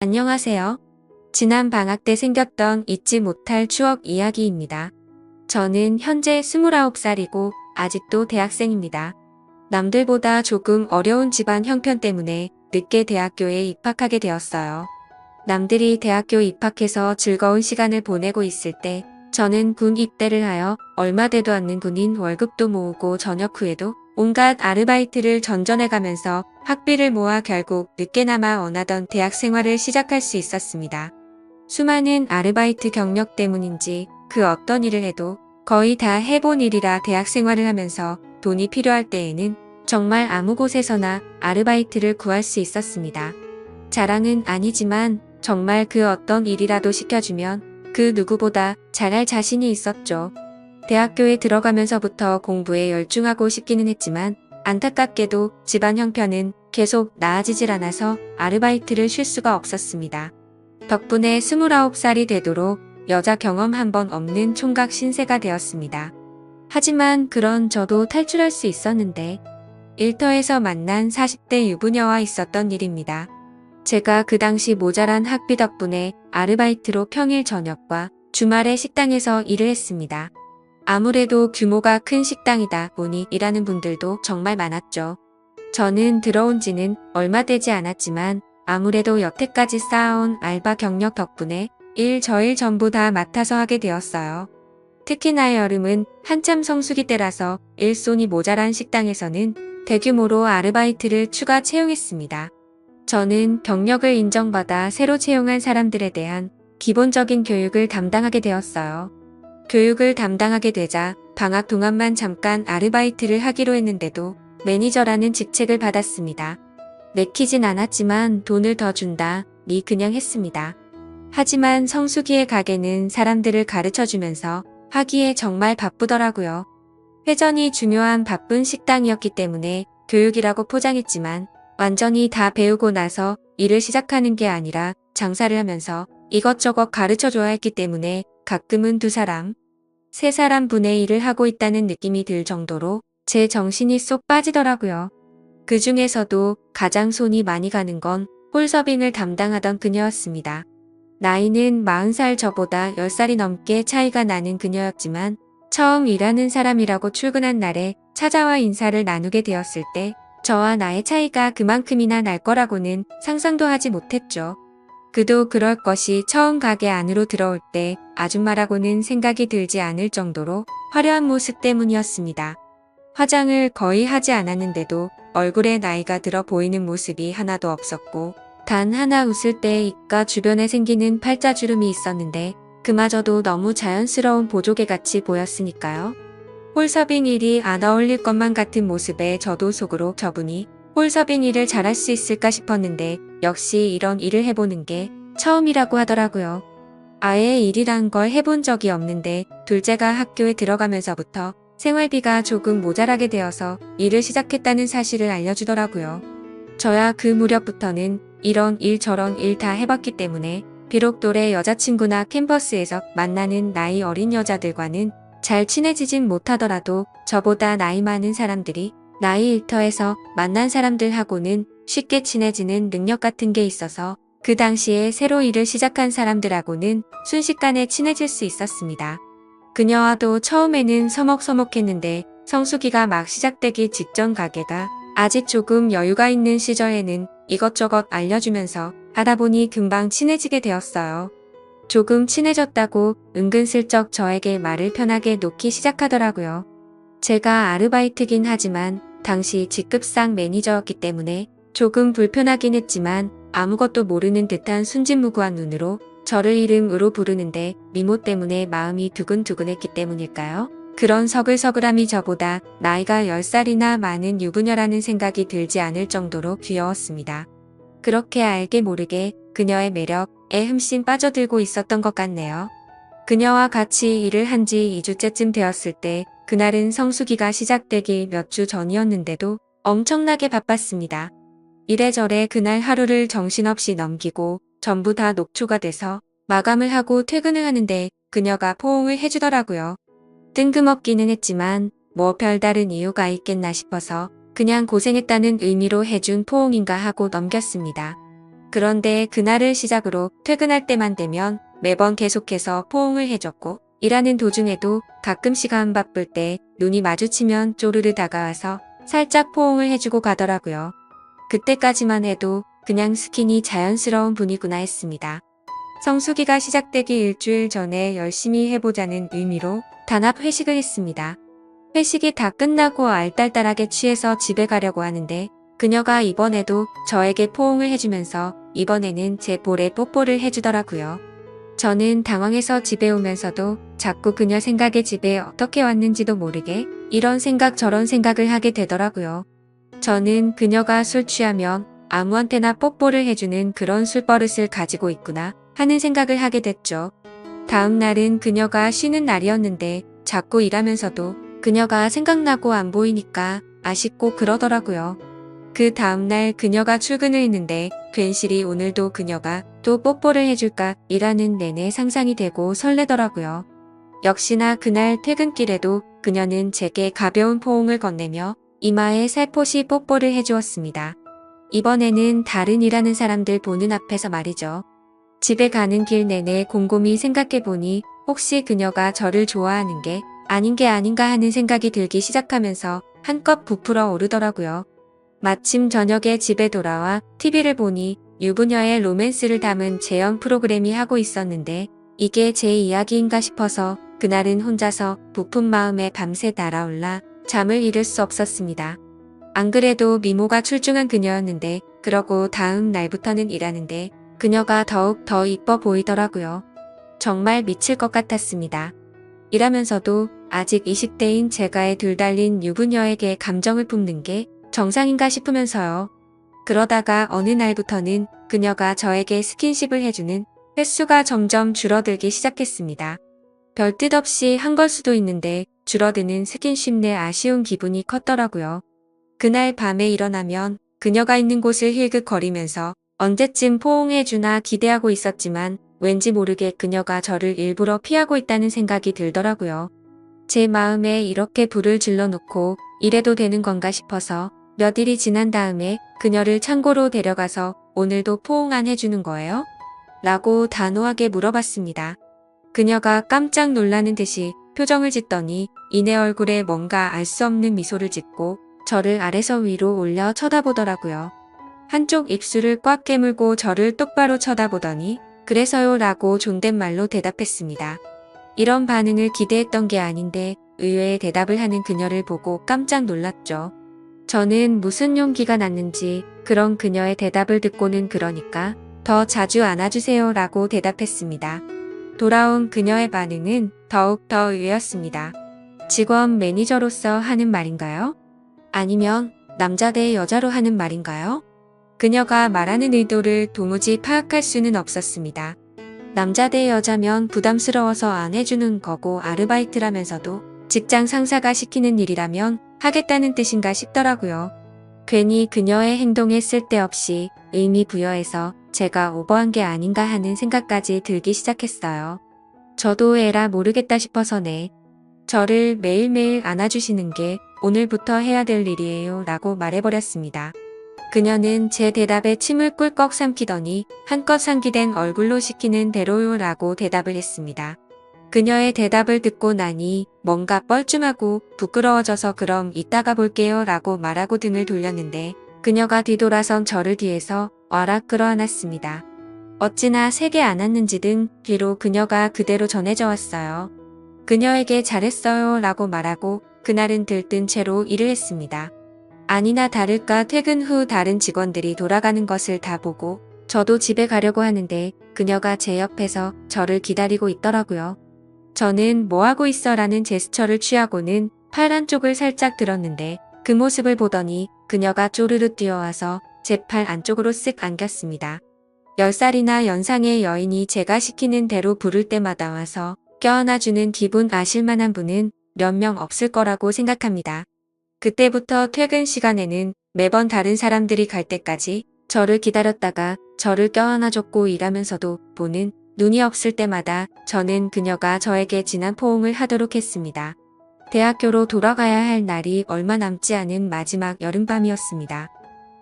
안녕하세요. 지난 방학 때 생겼던 잊지 못할 추억 이야기입니다. 저는 현재 29살이고 아직도 대학생입니다. 남들보다 조금 어려운 집안 형편 때문에 늦게 대학교에 입학하게 되었어요. 남들이 대학교 입학해서 즐거운 시간을 보내고 있을 때 저는 군 입대를 하여 얼마 되도 않는 군인 월급도 모으고 전역 후에도 온갖 아르바이트를 전전해가면서 학비를 모아 결국 늦게나마 원하던 대학 생활을 시작할 수 있었습니다. 수많은 아르바이트 경력 때문인지 그 어떤 일을 해도 거의 다 해본 일이라 대학 생활을 하면서 돈이 필요할 때에는 정말 아무 곳에서나 아르바이트를 구할 수 있었습니다. 자랑은 아니지만 정말 그 어떤 일이라도 시켜주면 그 누구보다 잘할 자신이 있었죠. 대학교에 들어가면서부터 공부에 열중하고 싶기는 했지만 안타깝게도 집안 형편은 계속 나아지질 않아서 아르바이트를 쉴 수가 없었습니다. 덕분에 29살이 되도록 여자 경험 한 번 없는 총각 신세가 되었습니다. 하지만 그런 저도 탈출할 수 있었는데 일터에서 만난 40대 유부녀와 있었던 일입니다. 제가 그 당시 모자란 학비 덕분에 아르바이트로 평일 저녁과 주말에 식당에서 일을 했습니다. 아무래도 규모가 큰 식당이다 보니 일하는 분들도 정말 많았죠. 저는 들어온 지는 얼마 되지 않았지만 아무래도 여태까지 쌓아온 알바 경력 덕분에 일 저일 전부 다 맡아서 하게 되었어요. 특히나 여름은 한참 성수기 때라서 일손이 모자란 식당에서는 대규모로 아르바이트를 추가 채용했습니다. 저는 경력을 인정받아 새로 채용한 사람들에 대한 기본적인 교육을 담당하게 되었어요. 교육을 담당하게 되자 방학 동안만 잠깐 아르바이트를 하기로 했는데도 매니저라는 직책을 받았습니다. 내키진 않았지만 돈을 더 준다니 그냥 했습니다. 하지만 성수기의 가게는 사람들을 가르쳐주면서 하기에 정말 바쁘더라고요. 회전이 중요한 바쁜 식당이었기 때문에 교육이라고 포장했지만 완전히 다 배우고 나서 일을 시작하는 게 아니라 장사를 하면서 이것저것 가르쳐줘야 했기 때문에 가끔은 2사람, 3사람 분의 일을 하고 있다는 느낌이 들 정도로 제 정신이 쏙 빠지더라고요. 그 중에서도 가장 손이 많이 가는 건 홀서빙을 담당하던 그녀였습니다. 나이는 40살 저보다 10살이 넘게 차이가 나는 그녀였지만 처음 일하는 사람이라고 출근한 날에 찾아와 인사를 나누게 되었을 때 저와 나의 차이가 그만큼이나 날 거라고는 상상도 하지 못했죠. 그도 그럴 것이 처음 가게 안으로 들어올 때 아줌마라고는 생각이 들지 않을 정도로 화려한 모습 때문이었습니다. 화장을 거의 하지 않았는데도 얼굴에 나이가 들어 보이는 모습이 하나도 없었고 단 하나 웃을 때 입가 주변에 생기는 팔자주름이 있었는데 그마저도 너무 자연스러운 보조개같이 보였으니까요. 홀서빙 일이 안 어울릴 것만 같은 모습에 저도 속으로 저분이 홀서빙 일을 잘할 수 있을까 싶었는데 역시 이런 일을 해보는 게 처음이라고 하더라고요. 아예 일이란 걸 해본 적이 없는데 둘째가 학교에 들어가면서부터 생활비가 조금 모자라게 되어서 일을 시작했다는 사실을 알려주더라고요. 저야 그 무렵부터는 이런 일 저런 일 다 해봤기 때문에 비록 또래 여자친구나 캠퍼스에서 만나는 나이 어린 여자들과는 잘 친해지진 못하더라도 저보다 나이 많은 사람들이 나이 일터에서 만난 사람들하고는 쉽게 친해지는 능력 같은 게 있어서 그 당시에 새로 일을 시작한 사람들하고는 순식간에 친해질 수 있었습니다. 그녀와도 처음에는 서먹서먹했는데 성수기가 막 시작되기 직전 가게가 아직 조금 여유가 있는 시절에는 이것저것 알려주면서 하다 보니 금방 친해지게 되었어요. 조금 친해졌다고 은근슬쩍 저에게 말을 편하게 놓기 시작하더라고요. 제가 아르바이트긴 하지만 당시 직급상 매니저였기 때문에 조금 불편하긴 했지만 아무것도 모르는 듯한 순진무구한 눈으로 저를 이름으로 부르는데 미모 때문에 마음이 두근두근했기 때문일까요? 그런 서글서글함이 저보다 나이가 10살이나 많은 유부녀라는 생각이 들지 않을 정도로 귀여웠습니다. 그렇게 알게 모르게 그녀의 매력에 흠씬 빠져들고 있었던 것 같네요. 그녀와 같이 일을 한 지 2주째쯤 되었을 때 그날은 성수기가 시작되기 몇 주 전이었는데도 엄청나게 바빴습니다. 이래저래 그날 하루를 정신없이 넘기고 전부 다 녹초가 돼서 마감을 하고 퇴근을 하는데 그녀가 포옹을 해주더라고요. 뜬금없기는 했지만 뭐 별다른 이유가 있겠나 싶어서 그냥 고생했다는 의미로 해준 포옹인가 하고 넘겼습니다. 그런데 그날을 시작으로 퇴근할 때만 되면 매번 계속해서 포옹을 해줬고 일하는 도중에도 가끔 시간 바쁠 때 눈이 마주치면 쪼르르 다가와서 살짝 포옹을 해주고 가더라고요. 그때까지만 해도 그냥 스킨이 자연스러운 분이구나 했습니다. 성수기가 시작되기 일주일 전에 열심히 해보자는 의미로 단합 회식을 했습니다. 회식이 다 끝나고 알딸딸하게 취해서 집에 가려고 하는데 그녀가 이번에도 저에게 포옹을 해주면서 이번에는 제 볼에 뽀뽀를 해주더라고요. 저는 당황해서 집에 오면서도 자꾸 그녀 생각에 집에 어떻게 왔는지도 모르게 이런 생각 저런 생각을 하게 되더라고요. 저는 그녀가 술 취하면 아무한테나 뽀뽀를 해주는 그런 술버릇을 가지고 있구나 하는 생각을 하게 됐죠. 다음 날은 그녀가 쉬는 날이었는데 자꾸 일하면서도 그녀가 생각나고 안 보이니까 아쉽고 그러더라고요. 그 다음날 그녀가 출근을 했는데 괜시리 오늘도 그녀가 또 뽀뽀를 해줄까 일하는 내내 상상이 되고 설레더라고요. 역시나 그날 퇴근길에도 그녀는 제게 가벼운 포옹을 건네며 이마에 살포시 뽀뽀를 해주었습니다. 이번에는 다른 일하는 사람들 보는 앞에서 말이죠. 집에 가는 길 내내 곰곰이 생각해보니 혹시 그녀가 저를 좋아하는 게 아닌 게 아닌가 하는 생각이 들기 시작하면서 한껏 부풀어 오르더라고요. 마침 저녁에 집에 돌아와 TV를 보니 유부녀의 로맨스를 담은 재연 프로그램이 하고 있었는데 이게 제 이야기인가 싶어서 그날은 혼자서 부푼 마음에 밤새 날아올라 잠을 이룰 수 없었습니다. 안 그래도 미모가 출중한 그녀였는데 그러고 다음 날부터는 일하는데 그녀가 더욱 더 이뻐 보이더라고요. 정말 미칠 것 같았습니다. 일하면서도 아직 20대인 제가에 들달린 유부녀에게 감정을 뿜는 게 정상인가 싶으면서요. 그러다가 어느 날부터는 그녀가 저에게 스킨십을 해주는 횟수가 점점 줄어들기 시작했습니다. 별 뜻 없이 한 걸 수도 있는데 줄어드는 스킨십 내 아쉬운 기분이 컸더라고요. 그날 밤에 일어나면 그녀가 있는 곳을 힐끗거리면서 언제쯤 포옹해주나 기대하고 있었지만 왠지 모르게 그녀가 저를 일부러 피하고 있다는 생각이 들더라고요. 제 마음에 이렇게 불을 질러놓고 이래도 되는 건가 싶어서 몇 일이 지난 다음에 그녀를 창고로 데려가서 오늘도 포옹 안 해주는 거예요? 라고 단호하게 물어봤습니다. 그녀가 깜짝 놀라는 듯이 표정을 짓더니 이내 얼굴에 뭔가 알 수 없는 미소를 짓고 저를 아래서 위로 올려 쳐다보더라고요. 한쪽 입술을 꽉 깨물고 저를 똑바로 쳐다보더니 그래서요 라고 존댓말로 대답했습니다. 이런 반응을 기대했던 게 아닌데 의외의 대답을 하는 그녀를 보고 깜짝 놀랐죠. 저는 무슨 용기가 났는지 그런 그녀의 대답을 듣고는 그러니까 더 자주 안아주세요 라고 대답했습니다. 돌아온 그녀의 반응은 더욱더 의외였습니다. 직원 매니저로서 하는 말인가요? 아니면 남자 대 여자로 하는 말인가요? 그녀가 말하는 의도를 도무지 파악할 수는 없었습니다. 남자 대 여자면 부담스러워서 안 해주는 거고 아르바이트라면서도 직장 상사가 시키는 일이라면 하겠다는 뜻인가 싶더라고요. 괜히 그녀의 행동에 쓸데없이 의미 부여해서 제가 오버한 게 아닌가 하는 생각까지 들기 시작했어요. 저도 에라 모르겠다 싶어서네. 저를 매일매일 안아주시는 게 오늘부터 해야 될 일이에요 라고 말해버렸습니다. 그녀는 제 대답에 침을 꿀꺽 삼키더니 한껏 상기된 얼굴로 시키는 대로요 라고 대답을 했습니다. 그녀의 대답을 듣고 나니 뭔가 뻘쭘하고 부끄러워져서 그럼 이따가 볼게요 라고 말하고 등을 돌렸는데 그녀가 뒤돌아선 저를 뒤에서 와락 끌어안았습니다. 어찌나 세게 안았는지 등 뒤로 그녀가 그대로 전해져 왔어요. 그녀에게 잘했어요 라고 말하고 그날은 들뜬 채로 일을 했습니다. 아니나 다를까 퇴근 후 다른 직원들이 돌아가는 것을 다 보고 저도 집에 가려고 하는데 그녀가 제 옆에서 저를 기다리고 있더라고요. 저는 뭐하고 있어 라는 제스처를 취하고는 팔 안쪽을 살짝 들었는데 그 모습을 보더니 그녀가 쪼르르 뛰어와서 제 팔 안쪽으로 쓱 안겼습니다. 10살이나 연상의 여인이 제가 시키는 대로 부를 때마다 와서 껴안아주는 기분 아실만한 분은 몇 명 없을 거라고 생각합니다. 그때부터 퇴근 시간에는 매번 다른 사람들이 갈 때까지 저를 기다렸다가 저를 껴안아줬고 일하면서도 보는 눈이 없을 때마다 저는 그녀가 저에게 진한 포옹을 하도록 했습니다. 대학교로 돌아가야 할 날이 얼마 남지 않은 마지막 여름밤이었습니다.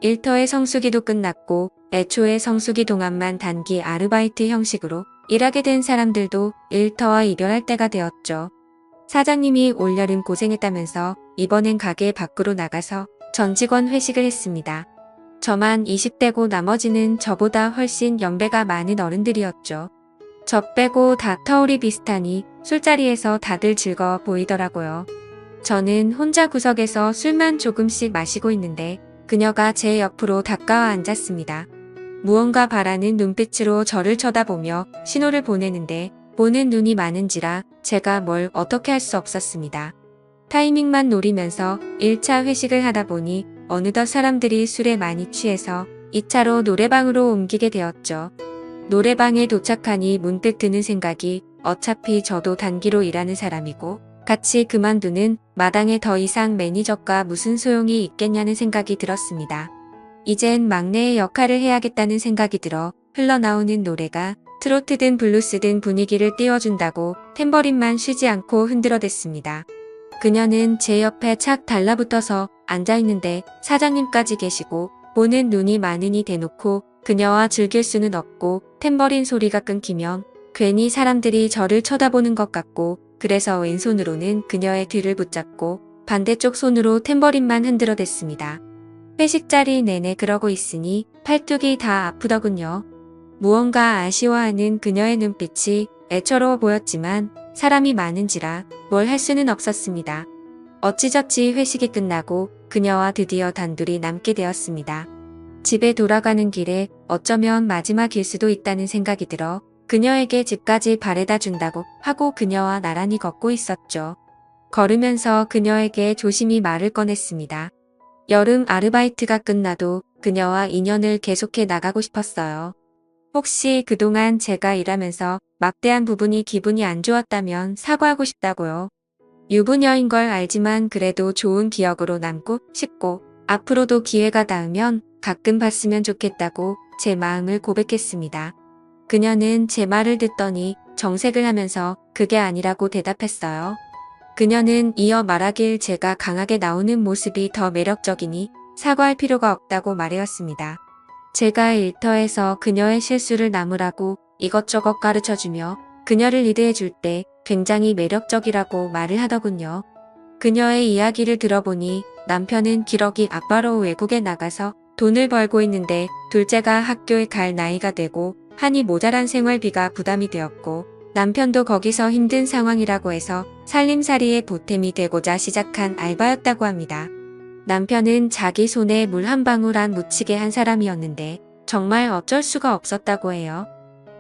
일터의 성수기도 끝났고 애초에 성수기 동안만 단기 아르바이트 형식으로 일하게 된 사람들도 일터와 이별할 때가 되었죠. 사장님이 올여름 고생했다면서 이번엔 가게 밖으로 나가서 전 직원 회식을 했습니다. 저만 20대고 나머지는 저보다 훨씬 연배가 많은 어른들이었죠. 저 빼고 다 터울이 비슷하니 술자리에서 다들 즐거워 보이더라고요. 저는 혼자 구석에서 술만 조금씩 마시고 있는데 그녀가 제 옆으로 다가와 앉았습니다. 무언가 바라는 눈빛으로 저를 쳐다보며 신호를 보내는데 보는 눈이 많은지라 제가 뭘 어떻게 할 수 없었습니다. 타이밍만 노리면서 1차 회식을 하다 보니 어느덧 사람들이 술에 많이 취해서 2차로 노래방으로 옮기게 되었죠. 노래방에 도착하니 문득 드는 생각이 어차피 저도 단기로 일하는 사람이고 같이 그만두는 마당에 더 이상 매니저가 무슨 소용이 있겠냐는 생각이 들었습니다. 이젠 막내의 역할을 해야겠다는 생각이 들어 흘러나오는 노래가 트로트든 블루스든 분위기를 띄워준다고 탬버린만 쉬지 않고 흔들어댔습니다. 그녀는 제 옆에 착 달라붙어서 앉아있는데 사장님까지 계시고 보는 눈이 많으니 대놓고 그녀와 즐길 수는 없고 탬버린 소리가 끊기면 괜히 사람들이 저를 쳐다보는 것 같고 그래서 왼손으로는 그녀의 뒤를 붙잡고 반대쪽 손으로 탬버린만 흔들어댔습니다. 회식 자리 내내 그러고 있으니 팔뚝이 다 아프더군요. 무언가 아쉬워하는 그녀의 눈빛이 애처로워 보였지만 사람이 많은지라 뭘 할 수는 없었습니다. 어찌저찌 회식이 끝나고 그녀와 드디어 단둘이 남게 되었습니다. 집에 돌아가는 길에 어쩌면 마지막일 수도 있다는 생각이 들어 그녀에게 집까지 바래다 준다고 하고 그녀와 나란히 걷고 있었죠. 걸으면서 그녀에게 조심히 말을 꺼냈습니다. 여름 아르바이트가 끝나도 그녀와 인연을 계속해 나가고 싶었어요. 혹시 그동안 제가 일하면서 막대한 부분이 기분이 안 좋았다면 사과하고 싶다고요. 유부녀인 걸 알지만 그래도 좋은 기억으로 남고 싶고 앞으로도 기회가 닿으면 가끔 봤으면 좋겠다고 제 마음을 고백했습니다. 그녀는 제 말을 듣더니 정색을 하면서 그게 아니라고 대답했어요. 그녀는 이어 말하길 제가 강하게 나오는 모습이 더 매력적이니 사과할 필요가 없다고 말해왔습니다. 제가 일터에서 그녀의 실수를 나무라고 이것저것 가르쳐주며 그녀를 리드해줄 때 굉장히 매력적이라고 말을 하더군요. 그녀의 이야기를 들어보니 남편은 기러기 아빠로 외국에 나가서 돈을 벌고 있는데 둘째가 학교에 갈 나이가 되고 하니 모자란 생활비가 부담이 되었고 남편도 거기서 힘든 상황이라고 해서 살림살이에 보탬이 되고자 시작한 알바였다고 합니다. 남편은 자기 손에 물 한 방울 안 묻히게 한 사람이었는데 정말 어쩔 수가 없었다고 해요.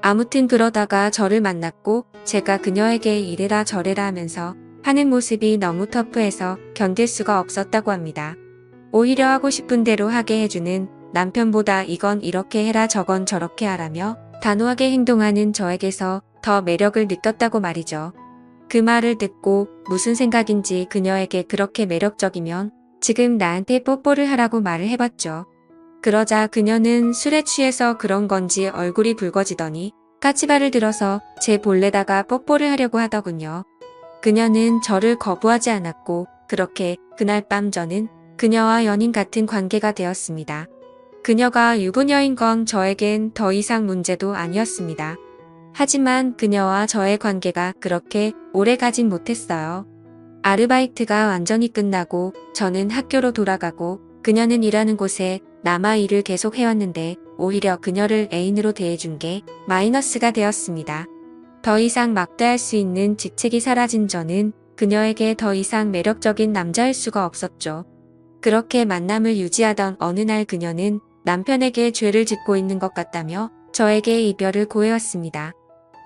아무튼 그러다가 저를 만났고 제가 그녀에게 이래라 저래라 하면서 하는 모습이 너무 터프해서 견딜 수가 없었다고 합니다. 오히려 하고 싶은 대로 하게 해주는 남편보다 이건 이렇게 해라 저건 저렇게 하라며 단호하게 행동하는 저에게서 더 매력을 느꼈다고 말이죠. 그 말을 듣고 무슨 생각인지 그녀에게 그렇게 매력적이면 지금 나한테 뽀뽀를 하라고 말을 해봤죠. 그러자 그녀는 술에 취해서 그런 건지 얼굴이 붉어지더니 까치발을 들어서 제 볼에다가 뽀뽀를 하려고 하더군요. 그녀는 저를 거부하지 않았고 그렇게 그날 밤 저는 그녀와 연인 같은 관계가 되었습니다. 그녀가 유부녀인 건 저에겐 더 이상 문제도 아니었습니다. 하지만 그녀와 저의 관계가 그렇게 오래 가진 못했어요. 아르바이트가 완전히 끝나고 저는 학교로 돌아가고 그녀는 일하는 곳에 남아 일을 계속 해왔는데 오히려 그녀를 애인으로 대해준 게 마이너스가 되었습니다. 더 이상 막대할 수 있는 직책이 사라진 저는 그녀에게 더 이상 매력적인 남자일 수가 없었죠. 그렇게 만남을 유지하던 어느 날 그녀는 남편에게 죄를 짓고 있는 것 같다며 저에게 이별을 고해왔습니다.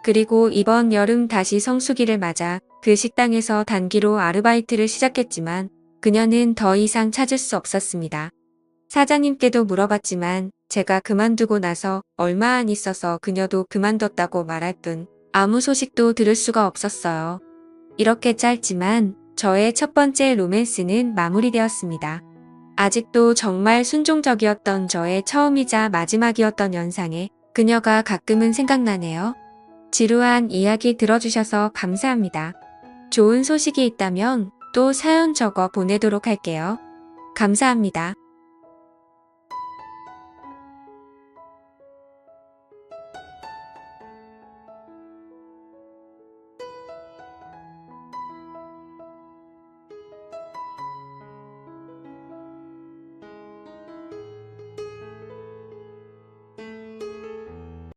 그리고 이번 여름 다시 성수기를 맞아 그 식당에서 단기로 아르바이트를 시작했지만 그녀는 더 이상 찾을 수 없었습니다. 사장님께도 물어봤지만 제가 그만두고 나서 얼마 안 있어서 그녀도 그만뒀다고 말할 뿐 아무 소식도 들을 수가 없었어요. 이렇게 짧지만 저의 첫 번째 로맨스는 마무리되었습니다. 아직도 정말 순종적이었던 저의 처음이자 마지막이었던 연상에 그녀가 가끔은 생각나네요. 지루한 이야기 들어주셔서 감사합니다. 좋은 소식이 있다면 또 사연 적어 보내도록 할게요. 감사합니다.